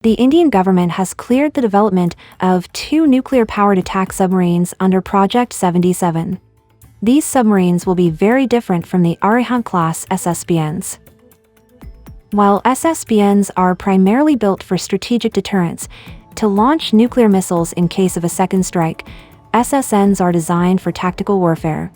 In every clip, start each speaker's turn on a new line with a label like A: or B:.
A: The Indian government has cleared the development of 2 nuclear-powered attack submarines under Project 77. These submarines will be very different from the Arihant-class SSNs. While SSNs are primarily built for strategic deterrence, to launch nuclear missiles in case of a second strike, SSNs are designed for tactical warfare.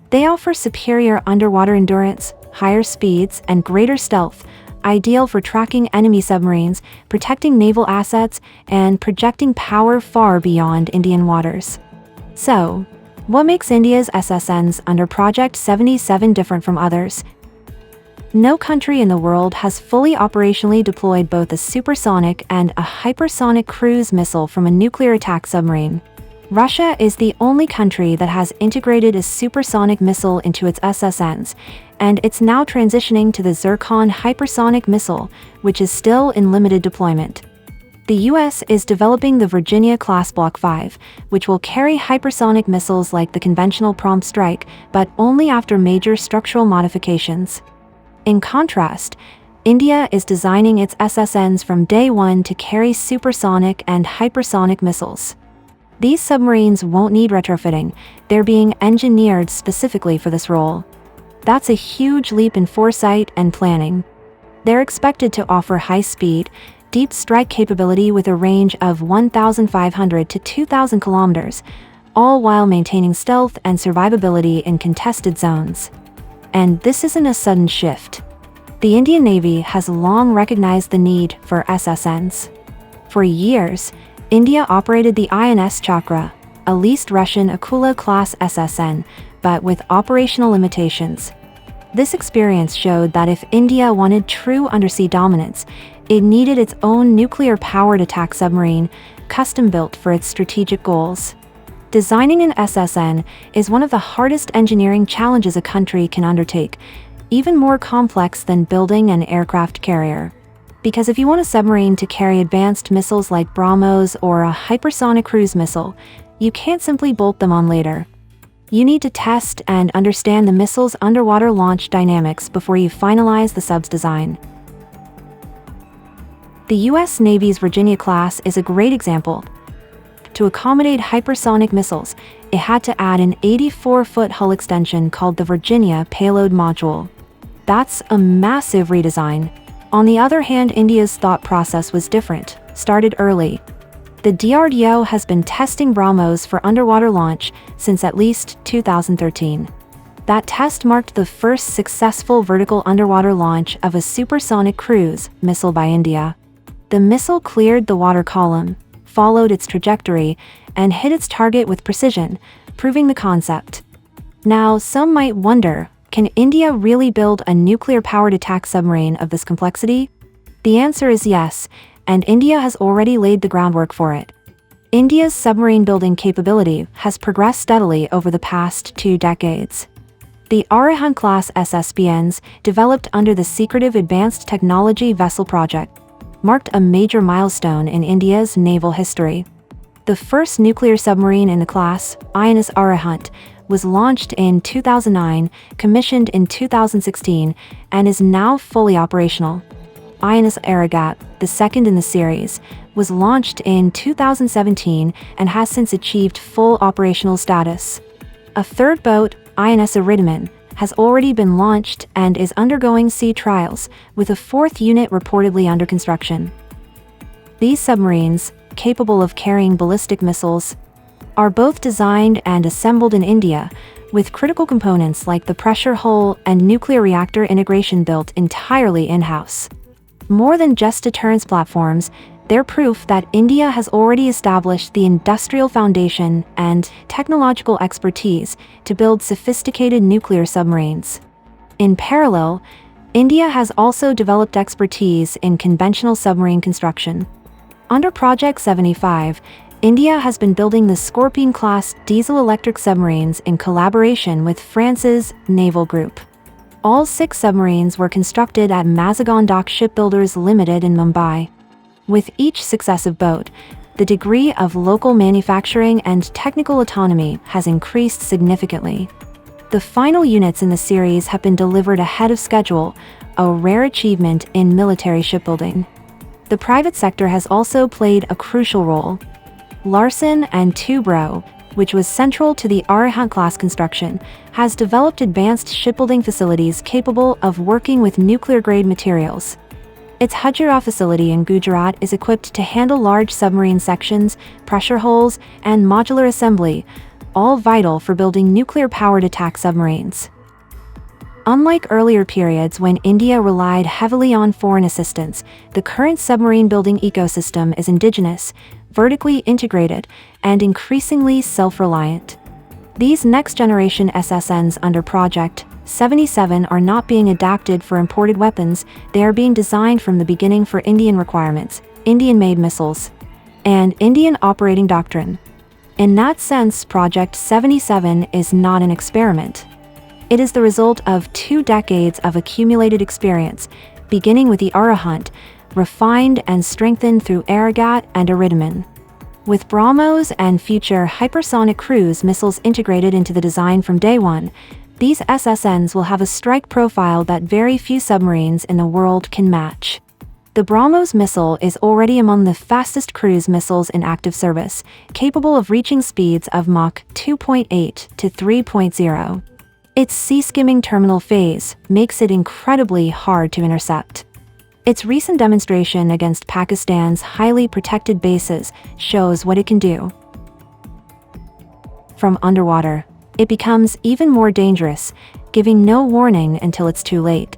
A: They offer superior underwater endurance, higher speeds, and greater stealth, ideal for tracking enemy submarines, protecting naval assets, and projecting power far beyond Indian waters. So, what makes India's SSNs under Project 77 different from others? No country in the world has fully operationally deployed both a supersonic and a hypersonic cruise missile from a nuclear attack submarine. Russia is the only country that has integrated a supersonic missile into its SSNs, and it's now transitioning to the Zircon hypersonic missile, which is still in limited deployment. The US is developing the Virginia-class Block 5, which will carry hypersonic missiles like the conventional prompt strike, but only after major structural modifications. In contrast, India is designing its SSNs from day one to carry supersonic and hypersonic missiles. These submarines won't need retrofitting, they're being engineered specifically for this role. That's a huge leap in foresight and planning. They're expected to offer high-speed, deep strike capability with a range of 1,500 to 2,000 kilometers, all while maintaining stealth and survivability in contested zones. And this isn't a sudden shift. The Indian Navy has long recognized the need for SSNs. For years, India operated the INS Chakra, a leased Russian Akula-class SSN, but with operational limitations. This experience showed that if India wanted true undersea dominance, it needed its own nuclear-powered attack submarine, custom-built for its strategic goals. Designing an SSN is one of the hardest engineering challenges a country can undertake, even more complex than building an aircraft carrier. Because if you want a submarine to carry advanced missiles like BrahMos or a hypersonic cruise missile, you can't simply bolt them on later. You need to test and understand the missile's underwater launch dynamics before you finalize the sub's design. The US Navy's Virginia-class is a great example. To accommodate hypersonic missiles, it had to add an 84-foot hull extension called the Virginia Payload Module. That's a massive redesign. On the other hand, India's thought process was different, started early. The DRDO has been testing BrahMos for underwater launch since at least 2013. That test marked the first successful vertical underwater launch of a supersonic cruise missile by India. The missile cleared the water column, followed its trajectory, and hit its target with precision, proving the concept. Now, some might wonder, can India really build a nuclear-powered attack submarine of this complexity? The answer is yes, and India has already laid the groundwork for it. India's submarine building capability has progressed steadily over the past 2 decades. The Arihant-class SSNs, developed under the secretive Advanced Technology Vessel Project, marked a major milestone in India's naval history. The first nuclear submarine in the class, INS Arihant, was launched in 2009, commissioned in 2016, and is now fully operational. INS Arihant, the second in the series, was launched in 2017 and has since achieved full operational status. A third boat, INS Arihant, has already been launched and is undergoing sea trials, with a fourth unit reportedly under construction. These submarines, capable of carrying ballistic missiles, are both designed and assembled in India, with critical components like the pressure hull and nuclear reactor integration built entirely in-house. More than just deterrence platforms, they're proof that India has already established the industrial foundation and technological expertise to build sophisticated nuclear submarines. In parallel, India has also developed expertise in conventional submarine construction. Under Project 75, India has been building the Scorpion-class diesel-electric submarines in collaboration with France's naval group. All 6 submarines were constructed at Mazagon Dock Shipbuilders Limited in Mumbai. With each successive boat, the degree of local manufacturing and technical autonomy has increased significantly. The final units in the series have been delivered ahead of schedule, a rare achievement in military shipbuilding. The private sector has also played a crucial role. Larsen and Toubro, which was central to the Arihant-class construction, has developed advanced shipbuilding facilities capable of working with nuclear-grade materials. Its Hajira facility in Gujarat is equipped to handle large submarine sections, pressure hulls, and modular assembly, all vital for building nuclear-powered attack submarines. Unlike earlier periods when India relied heavily on foreign assistance, the current submarine building ecosystem is indigenous, vertically integrated, and increasingly self-reliant. These next-generation SSNs under Project 77 are not being adapted for imported weapons, they are being designed from the beginning for Indian requirements, Indian-made missiles, and Indian operating doctrine. In that sense, Project 77 is not an experiment. It is the result of 2 decades of accumulated experience, beginning with the Arihant, refined and strengthened through Arrogat and Iridium. With BrahMos and future hypersonic cruise missiles integrated into the design from day one, these SSNs will have a strike profile that very few submarines in the world can match. The BrahMos missile is already among the fastest cruise missiles in active service, capable of reaching speeds of Mach 2.8 to 3.0. Its sea-skimming terminal phase makes it incredibly hard to intercept. Its recent demonstration against Pakistan's highly protected bases shows what it can do. From underwater, it becomes even more dangerous, giving no warning until it's too late.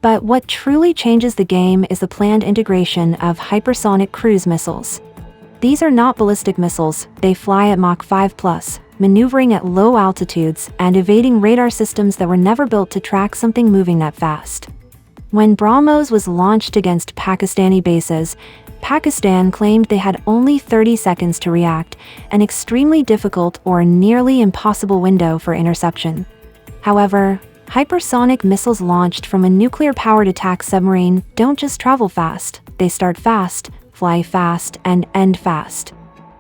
A: But what truly changes the game is the planned integration of hypersonic cruise missiles. These are not ballistic missiles, they fly at Mach 5+, maneuvering at low altitudes and evading radar systems that were never built to track something moving that fast. When BrahMos was launched against Pakistani bases, Pakistan claimed they had only 30 seconds to react, an extremely difficult or nearly impossible window for interception. However, hypersonic missiles launched from a nuclear-powered attack submarine don't just travel fast, they start fast, fly fast, and end fast.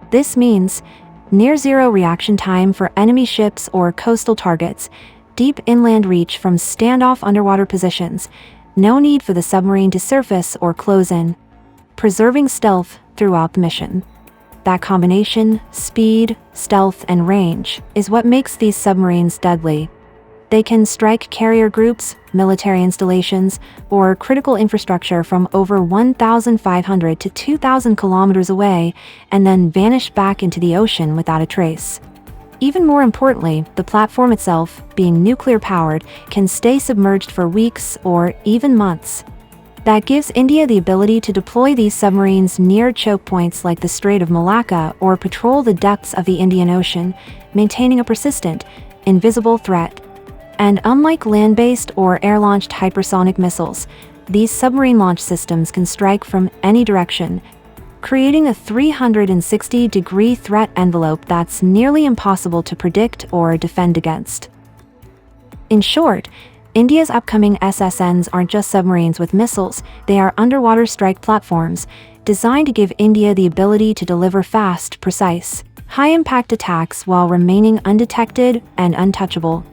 A: This means near-zero reaction time for enemy ships or coastal targets, deep inland reach from standoff underwater positions, no need for the submarine to surface or close in, preserving stealth throughout the mission. That combination, speed, stealth, and range, is what makes these submarines deadly. They can strike carrier groups, military installations, or critical infrastructure from over 1,500 to 2,000 kilometers away, and then vanish back into the ocean without a trace. Even more importantly, the platform itself, being nuclear-powered, can stay submerged for weeks or even months. That gives India the ability to deploy these submarines near choke points like the Strait of Malacca or patrol the depths of the Indian Ocean, maintaining a persistent, invisible threat. And unlike land-based or air-launched hypersonic missiles, these submarine launch systems can strike from any direction, creating a 360-degree threat envelope that's nearly impossible to predict or defend against. In short, India's upcoming SSNs aren't just submarines with missiles, they are underwater strike platforms, designed to give India the ability to deliver fast, precise, high-impact attacks while remaining undetected and untouchable.